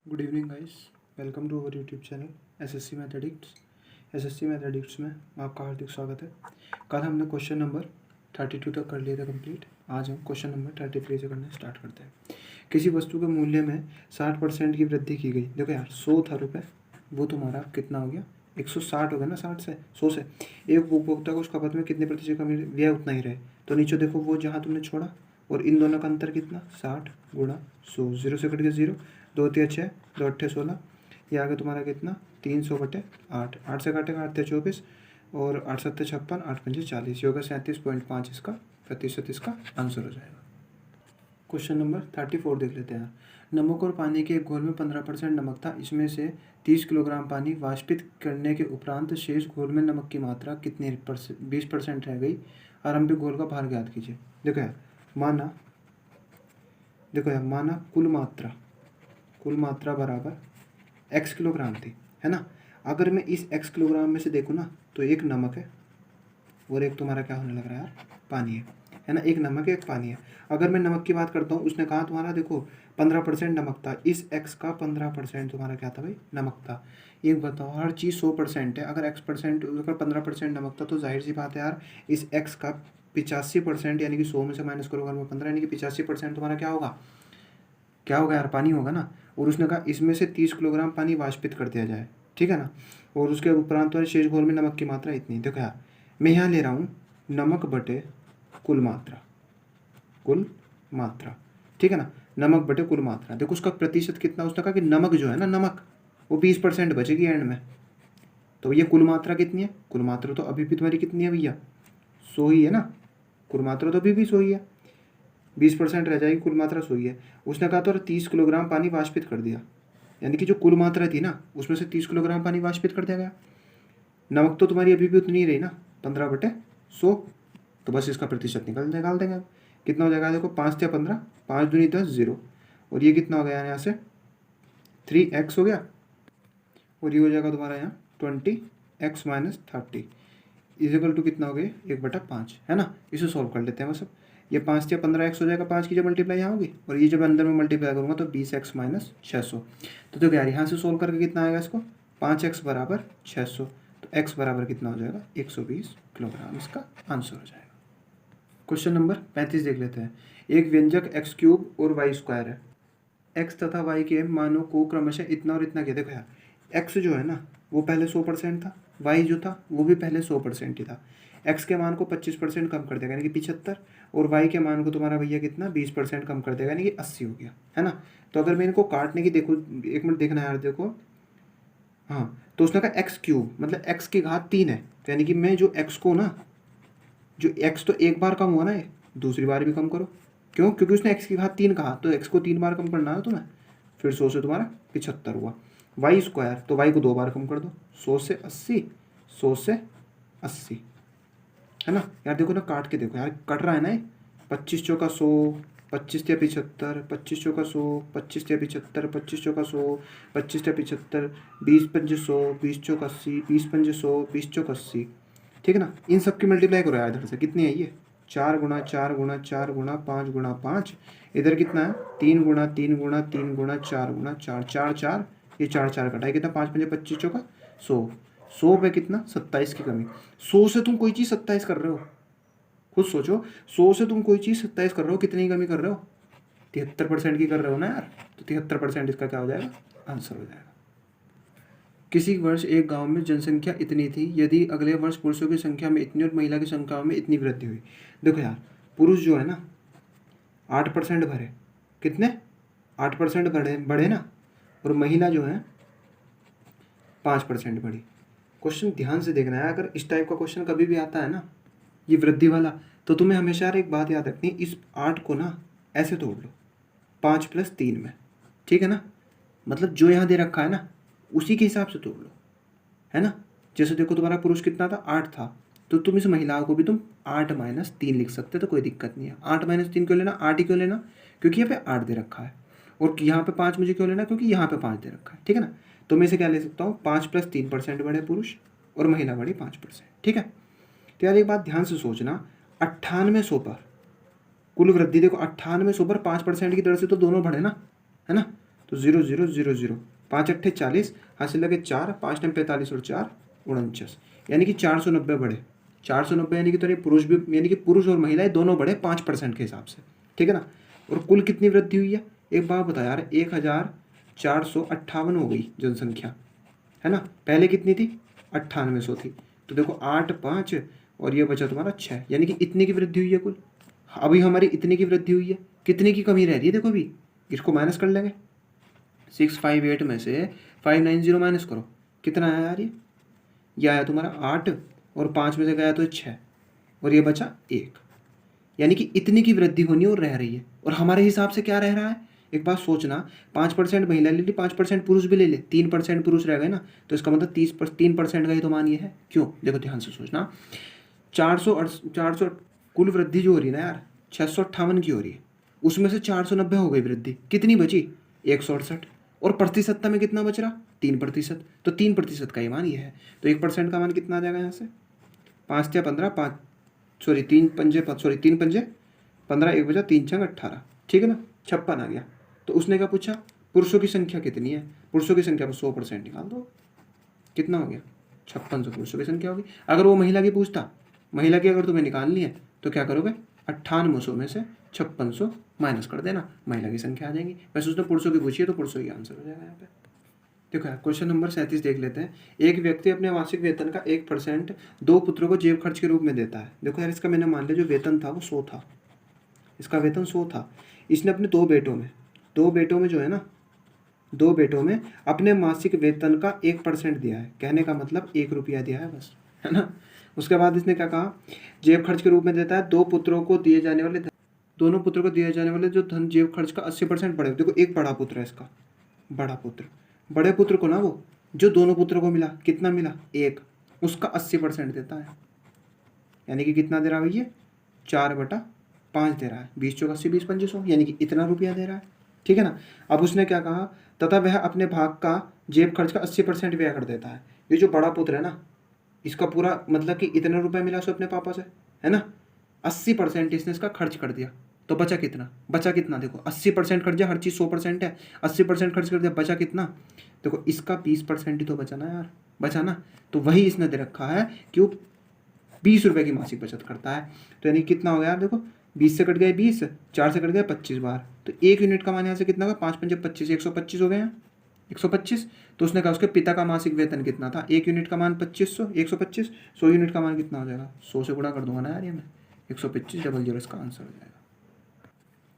Good evening guys. Welcome to our YouTube channel SSC mathematics. SSC mathematics में आपका हार्दिक स्वागत है। कल हमने क्वेश्चन नंबर 32 तक कर लिया था कंप्लीट। आज हम क्वेश्चन नंबर 33 से करना स्टार्ट करते हैं। किसी वस्तु के मूल्य में 60% की वृद्धि की गई। देखो यार, 100 था रुपये, वो तुम्हारा कितना हो गया? 160 हो गया ना। 60 से 100 से एक उपभोक्ता को उस खपत में कितने प्रतिशत कमी व्यय उतना ही रहे। तो नीचे देखो वो जहाँ तुमने छोड़ा और इन दोनों का अंतर कितना, 60 गुणा 100। 0 से कट गया 0, 2 तिया 6, 2 अट्ठे 16, ये आगे तुम्हारा कितना 300/8। 8 से काटेगा 8 तिया 24 और 8 सत्ते 56, 8 पंजे 40, ये होगा 37.5 इसका प्रतिशत, इसका आंसर हो जाएगा। क्वेश्चन नंबर 34 देख लेते हैं। नमक और पानी के एक घोल में 15% नमक था। इसमें से 30 किलोग्राम पानी वाष्पित करने के उपरांत शेष घोल में नमक की मात्रा कितनी 20% रह गई। आरंभिक घोल का भार ज्ञात कीजिए। देखो यार, माना कुल मात्रा बराबर x किलोग्राम थी, है ना। अगर मैं इस x किलोग्राम में से देखूँ ना, तो एक नमक है और एक तुम्हारा क्या होने लग रहा है यार, पानी है ना। एक नमक है, एक पानी है। अगर मैं नमक की बात करता हूँ, उसने कहा तुम्हारा देखो 15% नमक था। इस x का 15% तुम्हारा क्या था भाई, नमक था। एक बताओ, हर चीज़ 100% है। अगर अगर 15% नमक था तो जाहिर सी बात है यार, इस x का 85% यानी कि 100 में से माइनस करोगे में 15 यानी कि 85% तुम्हारा क्या होगा यार, पानी होगा ना। और उसने कहा इसमें से 30 किलोग्राम पानी वाष्पित कर दिया जाए, ठीक है ना। और उसके उपरांत शेष घोल में नमक की मात्रा इतनी। देखो यार, मैं यहाँ ले रहा हूँ नमक बटे कुल मात्रा, ठीक है ना। नमक बटे कुल मात्रा, देखो उसका प्रतिशत कितना। उसने कहा कि नमक जो है ना, नमक वो 20% बचेगी एंड में। तो ये कुल मात्रा कितनी है? कुल मात्रा तो अभी भी तुम्हारी कितनी है भैया, 100 ही है ना। कुल मात्रा तो अभी भी 100 ही है, 20% रह जाएगी, कुल मात्रा 100 ही है। उसने कहा तो 30 किलोग्राम पानी वाष्पित कर दिया, यानी कि जो कुल मात्रा थी ना उसमें से 30 किलोग्राम पानी वाष्पित कर दिया गया। नमक तो तुम्हारी अभी भी उतनी ही रही ना, 15/100। तो बस इसका प्रतिशत निकाल देंगे। कितना हो जाएगा देखो, 5 या 15, 5 दूनी 10, 0। और ये कितना हो गया यहाँ से 3x हो गया। और ये हो जाएगा तुम्हारा यहाँ 20x - 30 इजिकल टू कितना हो गया 1/5, है ना। इसे सॉल्व कर लेते हैं बस। अब ये 5 या 15x हो जाएगा, 5 की जब मल्टीप्लाई यहाँ होगी और ये जब अंदर में मल्टीप्लाई करूँगा तो 20x - 600। तो देखो यार, यहाँ से सोल्व करके कितना आएगा इसको, 5x = 600। तो x बराबर कितना हो जाएगा 120 किलोग्राम, इसका आंसर हो जाएगा। क्वेश्चन नंबर 35 देख लेते हैं। एक व्यंजक x³ और y² है। x तथा y के मानों को क्रमशः इतना और इतना किया। देखो यार, x जो है ना वो पहले 100% था, y जो था वो भी पहले 100% ही था। x के मान को 25% कम कर देगा यानी कि 75, और y के मान को तुम्हारा भैया कितना 20% कम कर देगा यानी कि 80 हो गया, है ना। तो अगर मैं इनको काटने की, देखो एक मिनट देखना यार, देखो हाँ, तो उसने कहा x³ मतलब x की घात 3 है। तो यानी कि मैं जो x को ना, जो x तो एक बार कम हुआ ना, ये दूसरी बार भी कम करो। क्यों? क्योंकि उसने x की घात 3 कहा, तो x को 3 बार कम करना है तुम्हें। फिर 100 से तुम्हारा 75 हुआ। y², तो y को 2 बार कम कर दो, 100 से 80, 100 से 80, है ना। यार देखो ना, काट के देखो यार, कट रहा है ना ये। 25 चौका 100, 25 या 75, 25 चौका 100, 25 या 75, 25 चौका 100, 25 या 75, 20 पंजे 100, 20 चौका 80, 20 पंजे 100, 20 चौका 80, ठीक है ना। इन सब की मल्टीप्लाई करो यार, इधर से कितनी है ये, 4 गुणा 4 गुणा 4 गुणा 5 गुणा 5। इधर कितना है 3 गुणा 3 गुणा 3 गुणा 4 गुणा 4, 4 4, ये 4 4 कटा है, कितना 5 पंजे 25 चौका 100। 100 पे कितना 27 की कमी। 100 से तुम कोई चीज़ 27 कर रहे हो, खुद सोचो। 100 से तुम कोई चीज़ 27 कर रहे हो, कितनी कमी कर रहे हो, 73% की कर रहे हो ना यार। तो 73% इसका क्या हो जाएगा, आंसर हो जाएगा। किसी वर्ष एक गांव में जनसंख्या इतनी थी, यदि अगले वर्ष पुरुषों की संख्या में इतनी और महिला की संख्या में इतनी वृद्धि हुई। देखो यार, पुरुष जो है ना 8% भरे, कितने 8% बढ़े ना, और महिला जो है 5% बढ़ी। क्वेश्चन ध्यान से देखना है, अगर इस टाइप का क्वेश्चन कभी भी आता है ना, ये वृद्धि वाला, तो तुम्हें हमेशा एक बात याद रखनी, इस 8 को ना ऐसे तोड़ लो 5 + 3 में, ठीक है ना। मतलब जो यहाँ दे रखा है ना उसी के हिसाब से तोड़ लो, है ना। जैसे देखो तुम्हारा पुरुष कितना था, 8 था, तो तुम इस महिला को भी तुम 8 - 3 लिख सकते हो, तो कोई दिक्कत नहीं है। 8 - 3 क्यों लेना, 8 ही क्यों लेना, क्योंकि यहाँ पे 8 दे रखा है। और यहाँ पे 5 मुझे क्यों लेना, क्योंकि यहाँ पे 5 दे रखा है, ठीक है ना। तो मैं इसे क्या ले सकता हूँ, 5 + 3% बढ़े पुरुष और महिला बढ़ी 5%, ठीक है। तो यार एक बात ध्यान से सोचना, 9800 पर कुल वृद्धि देखो, 9800 पर 5% की दर से तो दोनों बढ़े ना, है ना। तो 0 0 0 0, 5 अट्ठे 40, हासिल लगे 4, 5 नम 45 और 4 49, यानी कि 490 बढ़े। 490 यानी कि तो पुरुष भी, यानी कि पुरुष और महिलाएं दोनों बढ़े 5% के हिसाब से, ठीक है ना। और कुल कितनी वृद्धि हुई है, एक बात बता यार, 1458 हो गई जनसंख्या, है ना। पहले कितनी थी, 9800 थी। तो देखो 8 5 और ये बचा तुम्हारा 6, यानी कि इतने की वृद्धि हुई है कुल। अभी हमारी इतने की वृद्धि हुई है, कितने की कमी रह रही है, देखो अभी इसको माइनस कर लेंगे। 658 में से 590 माइनस करो, कितना आया यार, ये आया तुम्हारा 8, और 5 में से गया तो 6, और ये बचा 1, यानी कि इतनी की वृद्धि होनी और रह रही है। और हमारे हिसाब से क्या रह रहा है, एक बात सोचना, 5% महिला ले ली, 5% पुरुष भी ले ले, 3% पुरुष रह गए ना, तो इसका मतलब 3% का ही तो मान ये है। क्यों, देखो ध्यान से सोचना, 400 कुल वृद्धि जो हो रही है ना यार, 658 की हो रही है, उसमें से 490 हो गई वृद्धि, कितनी बची, 168, और प्रतिशतता में कितना बच रहा, 3%, तो 3% का ही मान ये है। तो 1% का मान कितना आ जाएगा यहाँ से, 5 या 15, 3 पंजे 15, 1 बजा 3 छंग 18, ठीक है ना, 56 आ गया। तो उसने क्या पूछा, पुरुषों की संख्या कितनी है, पुरुषों की संख्या पर 100% निकाल दो, कितना हो गया, 5600 पुरुषों की संख्या होगी। अगर वो महिला की पूछता, महिला की अगर तुम्हें निकालनी है तो क्या करोगे, 9800 में से 5600 माइनस कर देना, महिला की संख्या आ जाएगी। वैसे उसने पुरुषों की पूछी है तो पुरुषों की आंसर हो जाएगा यहाँ पे। देखो यार, क्वेश्चन नंबर 37 देख लेते हैं। एक व्यक्ति अपने मासिक वेतन का 1% 2 पुत्रों को जेब खर्च के रूप में देता है। देखो यार, इसका मैंने मान लिया जो वेतन था वो 100 था, इसका वेतन 100 था। इसने अपने दो बेटों में जो है ना, 2 बेटों में अपने मासिक वेतन का 1% दिया है, कहने का मतलब 1 रुपया दिया है बस, है ना। उसके बाद इसने क्या कहा, जेब खर्च के रूप में देता है, दोनों पुत्रों को दिए जाने वाले जो धन जेब खर्च का 80% बढ़े। देखो एक बड़ा पुत्र है इसका, बड़े पुत्र को ना, वो जो दोनों पुत्रों को मिला, कितना मिला, 1, उसका 80% देता है, यानी कि कितना दे रहा है भैया, 4/5 दे रहा है, 20 चौक 80, 20 पंजे 100, यानी कि इतना रुपया दे रहा है, ठीक है ना। अब उसने क्या कहा, तथा वह अपने भाग का जेब खर्च का 80% व्यय कर देता है। ये जो बड़ा पुत्र है ना, इसका पूरा मतलब कि इतना रुपया मिला उसे अपने पापा से, है ना, 80% इसने इसका खर्च कर दिया, तो बचा कितना देखो, 80% खर्च दिया, हर चीज़ 100% है, 80% खर्च कर दिया, बचा कितना, देखो इसका 20% ही तो बचा ना यार, बचा ना। तो वही इसने दे रखा है कि वो 20 रुपये की मासिक बचत करता है। तो यानी कितना हो गया यार, देखो 20 से कट गए 20, 4 से कट गए 25 बार, तो 1 यूनिट का मान यहाँ से कितना होगा, 5 पंजे 25, 125 हो गए हैं, 125। तो उसने कहा उसके पिता का मासिक वेतन कितना था, 1 यूनिट का मान 2500, 125, 100 यूनिट का मान कितना हो जाएगा, 100 से गुणा कर दूंगा ना यार, ये मैं 125 इसका आंसर हो जाएगा।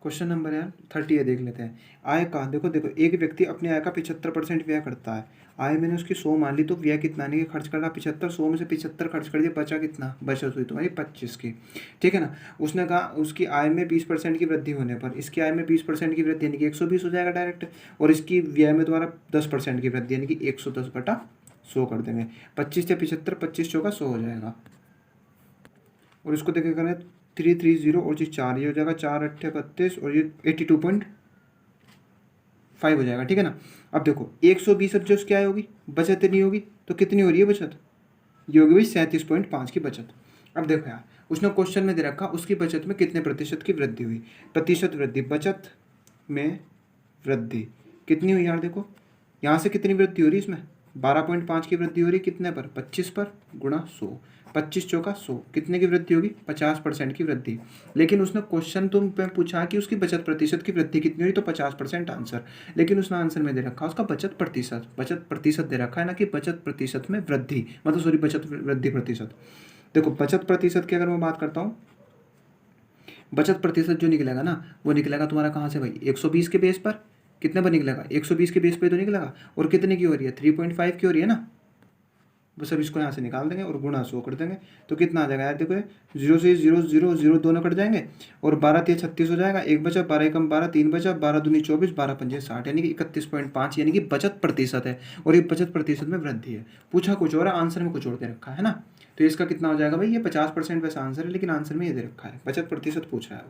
क्वेश्चन नंबर यार 30 देख लेते हैं। आय का, देखो एक व्यक्ति अपने आय का 75% व्यय करता है। आय मैंने उसकी 100 मान ली, तो व्यय कितना, यानी कि खर्च कर रहा 75, 100 में से 75 खर्च कर दिया, बचा कितना, बचत हुई तुम्हारी 25 की, ठीक है ना। उसने कहा उसकी आय में 20% की वृद्धि होने पर, इसकी आय में 20% की वृद्धि यानी कि 120 हो जाएगा डायरेक्ट, और इसकी व्यय में तुम्हारा 10% की वृद्धि यानी कि 110/100 कर देंगे। 25 से 75, 25 चौका 100 हो जाएगा, और इसको देखे करें 330 और जी 4, ये हो जाएगा 4 अट्ठे 32, और ये 82.5 हो जाएगा, ठीक है ना। अब देखो 120 अब जो उसकी आय होगी, बचत नहीं होगी, तो कितनी हो रही है बचत, ये होगी भाई 37.5 की बचत। अब देखो यार, उसने क्वेश्चन में दे रखा उसकी बचत में कितने प्रतिशत की वृद्धि हुई, प्रतिशत वृद्धि, बचत में वृद्धि कितनी हुई यार, देखो यहाँ से कितनी वृद्धि हो रही है इसमें, 12.5 की वृद्धि हो रही है, कितने पर, 25 पर गुणा 100, 25 चौका 100, कितने की वृद्धि होगी, 50% की वृद्धि। लेकिन उसने क्वेश्चन तुम पे पूछा कि उसकी बचत प्रतिशत की वृद्धि कितनी हुई, तो 50% आंसर, लेकिन उसने आंसर में दे रखा उसका बचत प्रतिशत दे रखा है ना, कि बचत प्रतिशत में वृद्धि, मतलब सॉरी बचत वृद्धि प्रतिशत। देखो बचत प्रतिशत की अगर मैं बात करता हूँ, बचत प्रतिशत जो निकलेगा ना, वो निकलेगा तुम्हारा कहाँ से भाई, 120 के बेस पर, कितने पर निकलेगा, 120 के बेस पे तो निकलेगा, और कितने की हो रही है, 3.5 की हो रही है ना, बस अब इसको यहाँ से निकाल देंगे और गुणा 100 कर देंगे, तो कितना आ जाएगा यार, देखो 0 से 0 0 0 दोनों कट जाएंगे, और 12 3 36 हो जाएगा, 1 बचा, 12 एकम 12, 3 बचा, 12 दूनी 24, 12 पंजे 60, यानी कि 31.5, यानी कि बचत प्रतिशत है, और ये बचत प्रतिशत में वृद्धि है। पूछा कुछ और है, आंसर में कुछ और दे रखा है ना, तो इसका कितना हो जाएगा भाई, ये 50% वैसा आंसर है, लेकिन आंसर में ये दे रखा है, बचत प्रतिशत पूछा है।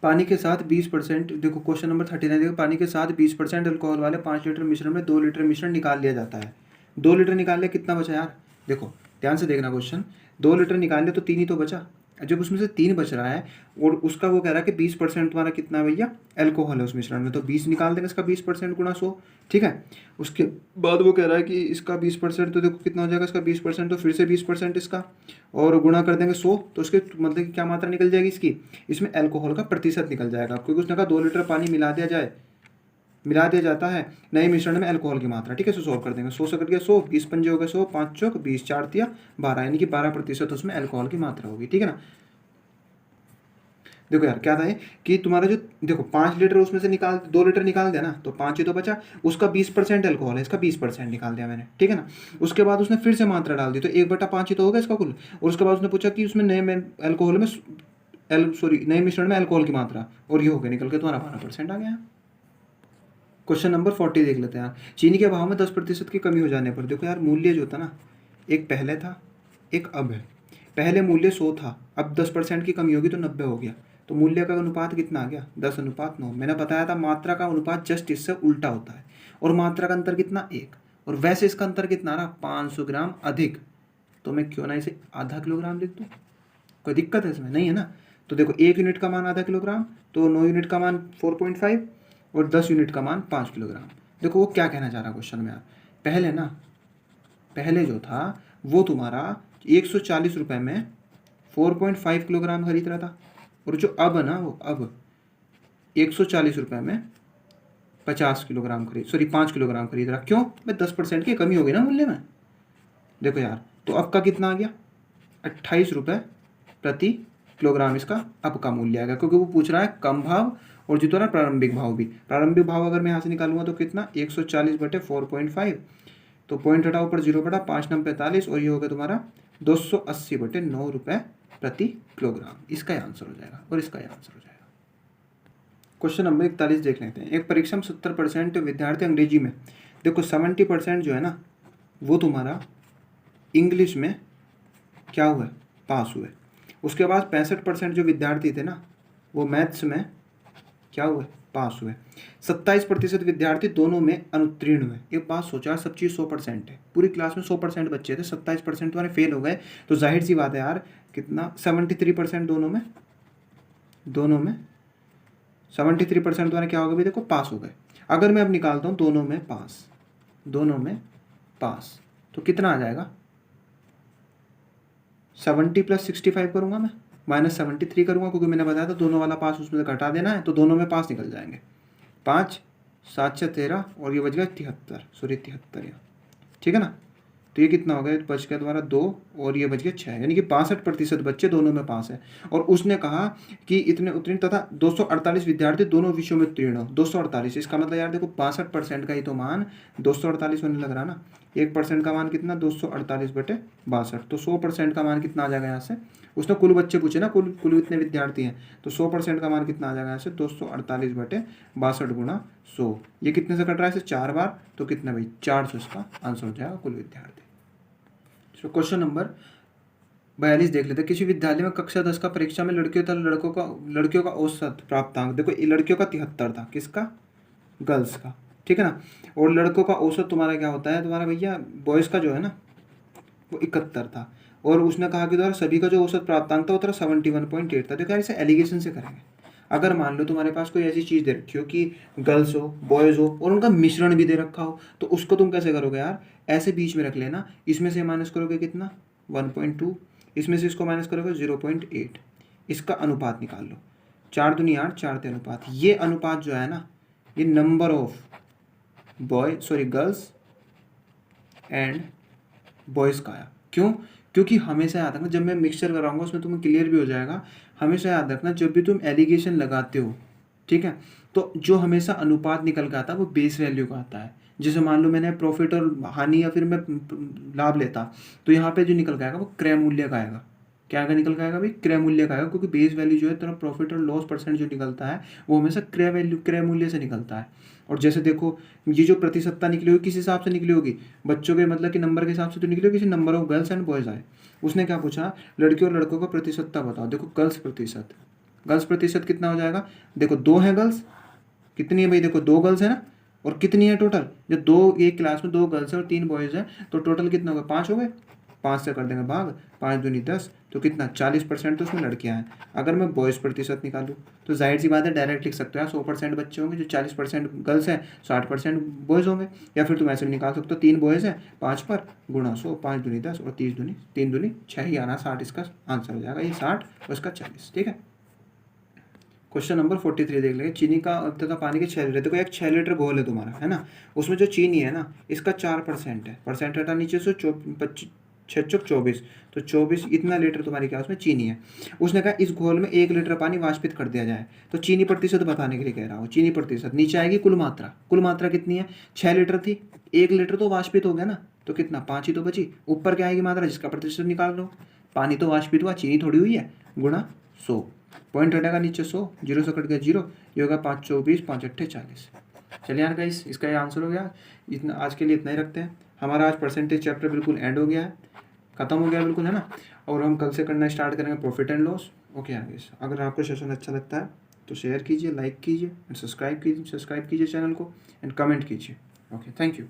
पानी के साथ 20%, देखो क्वेश्चन नंबर 39, देखो पानी के साथ 20% अल्कोहल वाले 5 लीटर मिश्रण में 2 लीटर मिश्रण निकाल लिया जाता है। 2 लीटर निकाल लिया, कितना बचा यार, देखो ध्यान से देखना क्वेश्चन, 2 लीटर निकाल लिया तो 3 ही तो बचा, जब उसमें से 3 बच रहा है और उसका वो कह रहा है कि 20% तुम्हारा कितना है भैया अल्कोहल है उस मिश्रण में, तो 20 निकाल देंगे इसका 20% गुणा 100, ठीक है। उसके बाद वो कह रहा है कि इसका 20%, तो देखो कितना हो जाएगा इसका 20%, तो फिर से 20% इसका और गुणा कर देंगे 100, तो उसके मतलब कि क्या मात्रा निकल जाएगी इसकी, इसमें अल्कोहल का प्रतिशत निकल जाएगा, क्योंकि उसने कहा 2 लीटर पानी मिला दिया जाता है नए मिश्रण में अल्कोहल की मात्रा, ठीक है। सो सॉल्व कर देंगे, 100 से कट गया 100, 20 पंजे हो गए 100, 5 चौक 20, 4 तिया 12, यानी कि 12% उसमें अल्कोहल की मात्रा होगी, ठीक है ना। देखो यार क्या था ये कि तुम्हारा जो देखो 5 लीटर उसमें से 2 लीटर निकाल दिया ना, तो 5 ही तो बचा, उसका 20% अल्कोहल है, इसका 20% निकाल दिया मैंने, ठीक है ना। उसके बाद उसने फिर से मात्रा डाल दी, तो 1/5 ही तो होगा इसका कुल, और उसके बाद उसने पूछा कि उसमें नए अल्कोहल में नए मिश्रण में अल्कोहल की मात्रा, और ये हो गया निकल के तुम्हारा 12% आ गया। क्वेश्चन नंबर 40 देख लेते हैं यार। चीनी के भाव में 10% की कमी हो जाने पर, देखो यार मूल्य जो था ना, एक पहले था एक अब है। पहले मूल्य 100 था, अब 10% की कमी होगी तो 90 हो गया, तो मूल्य का अनुपात कितना आ गया 10:9। मैंने बताया था मात्रा का अनुपात जस्ट इससे उल्टा होता है, और मात्रा का अंतर कितना 1, और वैसे इसका अंतर कितना रहा 500 ग्राम अधिक, तो मैं क्यों ना इसे आधा किलोग्राम लिख दूँ, कोई दिक्कत है इसमें नहीं है ना। तो देखो 1 यूनिट का मान आधा किलोग्राम, तो 9 यूनिट का मान 4.5, और 10 यूनिट का मान 5 किलोग्राम। देखो वो क्या कहना चाह रहा क्वेश्चन में यार, पहले जो था वो तुम्हारा 140 रुपये में 4.5 किलोग्राम खरीद रहा था, और जो अब है ना वो अब 140 रुपये में 5 किलोग्राम खरीद रहा। क्यों भाई 10% की कमी हो गई ना मूल्य में। देखो यार तो अब का कितना आ गया 28 रुपये प्रति किलोग्राम इसका अब का मूल्य आएगा, क्योंकि वो पूछ रहा है कम भाव और जो तुम्हारा प्रारंभिक भाव भी। प्रारंभिक भाव अगर मैं यहाँ से निकालूंगा तो कितना 140/4.5, तो पॉइंट हटाओ पर 0 बटा 5 9 45, और ये हो गया तुम्हारा 280/9 रुपये प्रति किलोग्राम। इसका आंसर हो जाएगा और इसका आंसर हो जाएगा। क्वेश्चन नंबर 41 देख लेते हैं। एक परीक्षा में 70% विद्यार्थी अंग्रेजी में, देखो 70% जो है ना वो तुम्हारा इंग्लिश में क्या हुआ पास हुए। उसके बाद 65% जो विद्यार्थी थे ना वो मैथ्स में क्या हुए पास हुए। 27% विद्यार्थी दोनों में अनुत्तीर्ण हुए। एक बात सोचा, सब चीज़ 100% है, पूरी क्लास में 100% बच्चे थे, 27% तुम्हारे फेल हो गए, तो जाहिर सी बात है यार कितना 73% दोनों में 73% तुम्हारे क्या हो गए भाई देखो पास हो गए। अगर मैं अब निकालता हूँ दोनों में पास तो कितना आ जाएगा 70 + 65 करूँगा मैं, -73 करूँगा, क्योंकि मैंने बताया था दोनों वाला पास उसमें से घटा देना है, तो दोनों में पास निकल जाएंगे। 5 7 6 13, और ये बच गया 73 यहाँ, ठीक है ना। तो ये कितना हो गया बच गया तुम्हारा 2, और ये बच गया 6, यानी कि 65% बच्चे दोनों में पास है। और उसने कहा कि इतने उत्तीर्ण तथा 248 विद्यार्थी दोनों विषयों में उत्तीर्ण हो। 248, इसका मतलब यार देखो 65% का ही तो मान 248 होने लग रहा ना। 1% का मान कितना 248/62, तो 100% का मान कितना आ जाएगा यहाँ से। उसने कुल बच्चे पूछे ना, कुल इतने विद्यार्थी हैं, तो 100% का मान कितना आ जाएगा यहाँ से 248/62 गुणा 100। ये कितने से कट रहा है इसे 4 बार, तो कितना भाई 400 इसका आंसर हो जाएगा कुल विद्यार्थी। तो क्वेश्चन नंबर 42 देख लेते हैं। किसी विद्यालय में कक्षा 10 का परीक्षा में लड़कियों तथा लड़कियों का औसत प्राप्तांक, देखो लड़कियों का 73 था, किसका गर्ल्स का, ठीक है ना। और लड़कों का औसत तुम्हारा क्या होता है तुम्हारा भैया बॉयज़ का जो है ना वो 71 था। और उसने कहा कि तुम्हारा सभी का जो औसत प्राप्तांक था वो तेरा 71.8 था। देखो यार इसे एलिगेशन से करेंगे। अगर मान लो तुम्हारे पास कोई ऐसी चीज़ दे रखी हो कि गर्ल्स हो बॉयज़ हो और उनका मिश्रण भी दे रखा हो, तो उसको तुम कैसे करोगे यार, ऐसे बीच में रख लेना, इसमें से माइनस करोगे कितना 1.2, इसमें से इसको माइनस करोगे 0.8, इसका अनुपात निकाल लो। 4 दूनी 8, 4 ते अनुपात, ये अनुपात जो है ना ये number of girls and boys का आया। क्यों? क्योंकि हमेशा याद रखना, जब मैं मिक्सचर कराऊंगा उसमें तुम्हें क्लियर भी हो जाएगा। हमेशा याद रखना जब भी तुम एलिगेशन लगाते हो, ठीक है, तो जो हमेशा अनुपात निकल के आता है वो बेस वैल्यू का आता है। जैसे मान लो मैंने प्रॉफिट और हानि या फिर मैं लाभ लेता, तो यहाँ पे जो निकल के आएगा वो क्रय मूल्य का आएगा। क्या आएगा निकल के आएगा भाई क्रय मूल्य का आएगा, क्योंकि बेस वैल्यू जो है तेरा प्रॉफिट और लॉस परसेंट जो निकलता है वो हमेशा क्रय मूल्य से निकलता है। और जैसे देखो ये जो प्रतिशतता निकली होगी किस हिसाब से निकली होगी, बच्चों के मतलब कि नंबर के हिसाब से तो निकली होगी, किसी number of girls and boys आए। उसने क्या पूछा लड़कियों और लड़कों का प्रतिशतता बताओ। देखो गर्ल्स प्रतिशत कितना हो जाएगा, देखो 2 हैं गर्ल्स, कितनी है भाई देखो 2 गर्ल्स है ना, और कितनी है टोटल, जब 2 एक क्लास में 2 गर्ल्स है और 3 बॉयज़ है तो टोटल कितना होगा 5 हो गए। 5 से कर देंगे भाग, 5 दूनी 10, तो कितना 40% तो उसमें लड़कियां हैं। अगर मैं बॉयज़ प्रतिशत निकालूँ तो जाहिर सी बात है डायरेक्ट लिख सकते हो यार 100% बच्चे होंगे, जो 40% गर्ल्स हैं 60% बॉयज़ होंगे। या फिर तुम ऐसे भी निकाल सकते हो 3 बॉयज़ हैं 5 पर गुणा 100, 5 दूनी 10 और 3 दूनी 6 ही आना 60 इसका आंसर हो जाएगा। ये 60 और इसका 40। ठीक है। क्वेश्चन नंबर 43 देख लेंगे। चीनी का तथा पानी के 6 लीटर, देखो एक 6 लीटर घोल है तुम्हारा, है ना। उसमें जो चीनी है ना इसका 4% है, परसेंट हटा नीचे से 6 चौक 24, तो 24 इतना लीटर तुम्हारी क्या उसमें चीनी है। उसने कहा इस घोल में 1 लीटर पानी वाष्पित कर दिया जाए, तो चीनी प्रतिशत बताने के लिए कह रहा हूँ। चीनी प्रतिशत नीचे आएगी कुल मात्रा, कुल मात्रा कितनी है 6 लीटर थी, 1 लीटर तो वाष्पित हो गया ना, तो कितना 5 ही तो बची। ऊपर क्या आएगी मात्रा जिसका प्रतिशत निकाल लो, पानी तो वाष्पित हुआ चीनी थोड़ी हुई है, गुणा 100, पॉइंट हटेगा नीचे 100, 0 से कट गया 0, ये होगा 5 24 5 8 40। चलिए यार गाइस इसका ये आंसर हो गया। इतना आज के लिए इतना ही रखते हैं। हमारा आज परसेंटेज चैप्टर बिल्कुल एंड हो गया है, खत्म हो गया बिल्कुल, है ना। और हम कल से करना स्टार्ट करेंगे प्रॉफिट एंड लॉस। ओके यार गाइस, अगर आपको सेशन अच्छा लगता है तो शेयर कीजिए, लाइक कीजिए एंड सब्सक्राइब कीजिए चैनल को एंड कमेंट कीजिए। Okay, thank you.